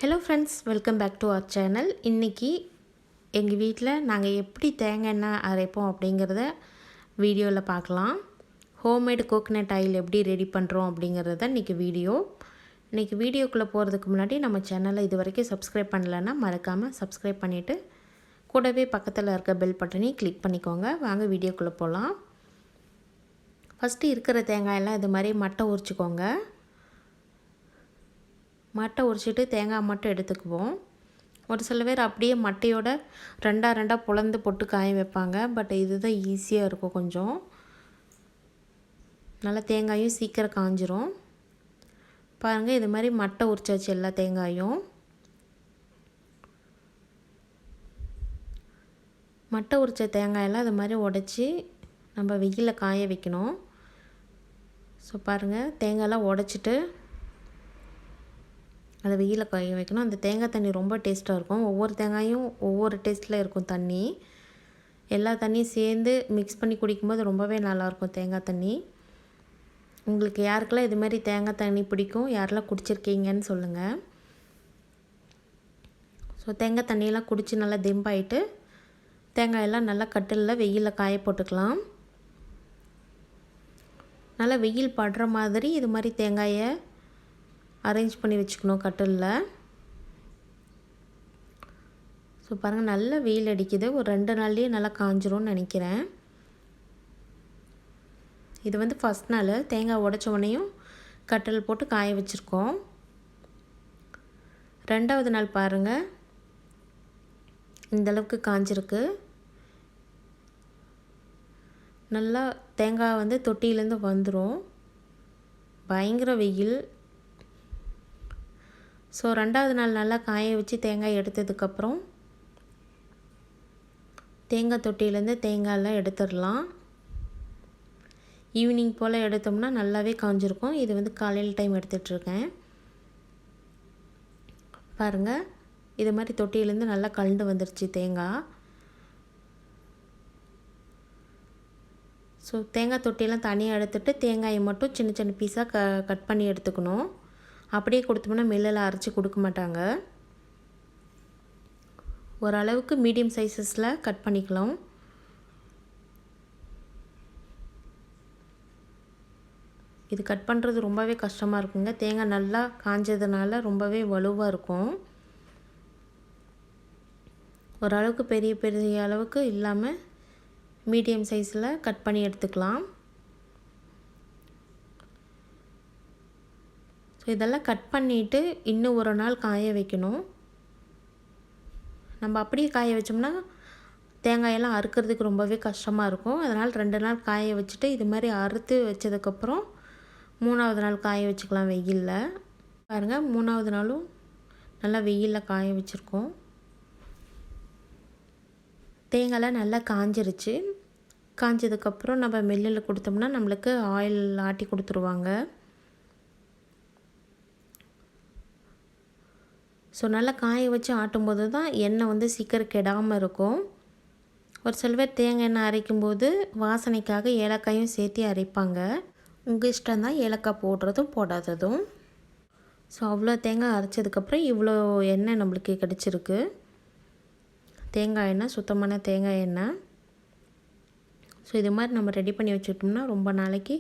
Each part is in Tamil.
Hello friends, welcome back to our channel. இன்றைக்கி எங்கள் வீட்டில் நாங்கள் எப்படி தேங்காய் எண்ணெய் அரைப்போம் அப்படிங்கிறத வீடியோவில் பார்க்கலாம். ஹோம்மேடு கோகனட் ஆயில் எப்படி ரெடி பண்ணுறோம் அப்படிங்கிறத இன்றைக்கி வீடியோக்குள்ளே போகிறதுக்கு முன்னாடி நம்ம சேனலை இது வரைக்கும் சப்ஸ்கிரைப் பண்ணலைன்னா மறக்காமல் சப்ஸ்கிரைப் பண்ணிவிட்டு கூடவே பக்கத்தில் இருக்க பெல் பட்டனையும் கிளிக் பண்ணிக்கோங்க. வாங்க வீடியோக்குள்ளே போகலாம். ஃபஸ்ட்டு இருக்கிற தேங்காயெல்லாம் இது மாதிரி மட்டை உரிச்சிக்கோங்க. மட்டை உரிச்சிட்டு தேங்காய் மட்டும் எடுத்துக்குவோம். ஒரு சில பேர் அப்படியே மட்டையோட ரெண்டாக பொளந்து போட்டு காய வைப்பாங்க. பட் இதுதான் ஈஸியாக இருக்கும். கொஞ்சம் நல்லா தேங்காயும் சீக்கிரம் காஞ்சிரும். பாருங்கள், இது மாதிரி மட்டை உரிச்சாச்சு எல்லா தேங்காயும். மட்டை உரித்த தேங்காயெல்லாம் இது மாதிரி உடச்சி நம்ம வெயிலில் காய வைக்கணும். ஸோ பாருங்கள், தேங்காயெல்லாம் உடச்சிட்டு அதை வெயிலில் காய வைக்கணும். அந்த தேங்காய் தண்ணி ரொம்ப டேஸ்ட்டாக இருக்கும். ஒவ்வொரு தேங்காயும் ஒவ்வொரு டேஸ்ட்டில் இருக்கும் தண்ணி. எல்லா தண்ணியும் சேர்ந்து மிக்ஸ் பண்ணி குடிக்கும்போது ரொம்பவே நல்லாயிருக்கும் தேங்காய் தண்ணி. உங்களுக்கு யாருக்கெல்லாம் இது மாதிரி தேங்காய் தண்ணி பிடிக்கும், யாரெல்லாம் குடிச்சிருக்கீங்கன்னு சொல்லுங்கள். ஸோ தேங்காய் தண்ணியெல்லாம் குடித்து நல்லா தெம்பாயிட்டு தேங்காயெல்லாம் நல்லா கட்டிலில் வெயிலில் காய போட்டுக்கலாம். நல்லா வெயில் படுற மாதிரி இது மாதிரி தேங்காயை அரேஞ்ச் பண்ணி வச்சுக்கணும் கட்டிலில். ஸோ பாருங்கள், நல்ல வெயில் அடிக்குது. ஒரு 2 நாள்லேயே நல்லா காஞ்சிரும்னு நினைக்கிறேன். இது வந்து ஃபஸ்ட் நாள் தேங்காய் உடைச்ச உடனேயும் கட்டில் போட்டு காய வச்சுருக்கோம். 2வது நாள் பாருங்கள், இந்தளவுக்கு காஞ்சிருக்கு. நல்லா தேங்காய் வந்து தொட்டியிலேருந்து வந்துடும். பயங்கர வெயில். ஸோ 2வது நாள் நல்லா காய வச்சு தேங்காய் எடுத்ததுக்கப்புறம் தேங்காய் தொட்டியிலேருந்து தேங்காயெல்லாம் எடுத்துடலாம். ஈவினிங் போல் எடுத்தோம்னா நல்லாவே காஞ்சிருக்கும். இது வந்து காலையில் டைம் எடுத்துகிட்ருக்கேன். பாருங்கள், இது மாதிரி தொட்டியிலேருந்து நல்லா கலந்து வந்துருச்சு தேங்காய். ஸோ தேங்காய் தொட்டியெல்லாம் தனியாக எடுத்துகிட்டு தேங்காயை மட்டும் சின்ன சின்ன பீஸாக கட் பண்ணி எடுத்துக்கணும். அப்படியே கொடுத்தோம்னா மில்லில் அரைச்சி கொடுக்க மாட்டாங்க. ஓரளவுக்கு மீடியம் சைஸஸில் கட் பண்ணிக்கலாம். இது கட் பண்ணுறது ரொம்பவே கஷ்டமாக இருக்குங்க. தேங்காய் நல்லா காஞ்சதுனால ரொம்பவே வலுவாக இருக்கும். ஓரளவுக்கு பெரிய பெரிய அளவுக்கு இல்லாமல் மீடியம் சைஸில் கட் பண்ணி எடுத்துக்கலாம். ஸோ இதெல்லாம் கட் பண்ணிவிட்டு இன்னும் ஒரு நாள் காய வைக்கணும். நம்ம அப்படியே காய வச்சோம்னா தேங்காயெல்லாம் அறுக்கிறதுக்கு ரொம்பவே கஷ்டமாக இருக்கும். அதனால் 2 நாள் காய வச்சுட்டு இது மாதிரி அறுத்து வச்சதுக்கப்புறம் 3வது நாள் காய வச்சுக்கலாம் வெயிலில். பாருங்கள், 3வது நாளும் நல்லா வெயிலில் காய வச்சுருக்கோம். தேங்காயெல்லாம் நல்லா காஞ்சிருச்சு. காஞ்சதுக்கப்புறம் நம்ம மில்லில் கொடுத்தோம்னா நம்மளுக்கு ஆயில் ஆட்டி கொடுத்துருவாங்க. ஸோ நல்லா காய வச்சு ஆட்டும்போது தான் எண்ணெய் வந்து சீக்கிரம் கெடாமல் இருக்கும். ஒரு சில பேர் தேங்காய் எண்ணெய் அரைக்கும்போது வாசனைக்காக ஏலக்காயும் சேர்த்து அரைப்பாங்க. உங்கள் இஷ்டம் தான் ஏலக்காய் போடுறதும் போடாததும். ஸோ அவ்வளோ தேங்காய் அரைச்சதுக்கப்புறம் இவ்வளோ எண்ணெய் நம்மளுக்கு கிடச்சிருக்கு. தேங்காய் எண்ணெய், சுத்தமான தேங்காய் எண்ணெய். ஸோ இது மாதிரி நம்ம ரெடி பண்ணி வச்சுட்டோம்னா ரொம்ப நாளைக்கு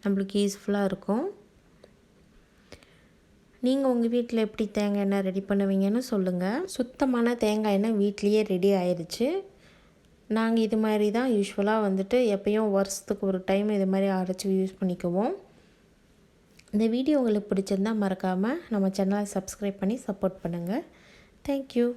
நம்மளுக்கு யூஸ்ஃபுல்லாக இருக்கும். நீங்கள் உங்கள் வீட்டில் எப்படி தேங்காய் எண்ணெய் ரெடி பண்ணுவீங்கன்னு சொல்லுங்கள். சுத்தமான தேங்காய் எண்ணெய் வீட்லேயே ரெடி ஆயிடுச்சு. நாங்கள் இது மாதிரி தான் யூஸ்வலாக வந்துட்டு எப்போயும் வருஷத்துக்கு ஒரு டைம் இது மாதிரி அரைச்சி யூஸ் பண்ணிக்குவோம். இந்த வீடியோ உங்களுக்கு பிடிச்சிருந்தால் மறக்காமல் நம்ம சேனலை சப்ஸ்கிரைப் பண்ணி சப்போர்ட் பண்ணுங்கள். தேங்க்யூ.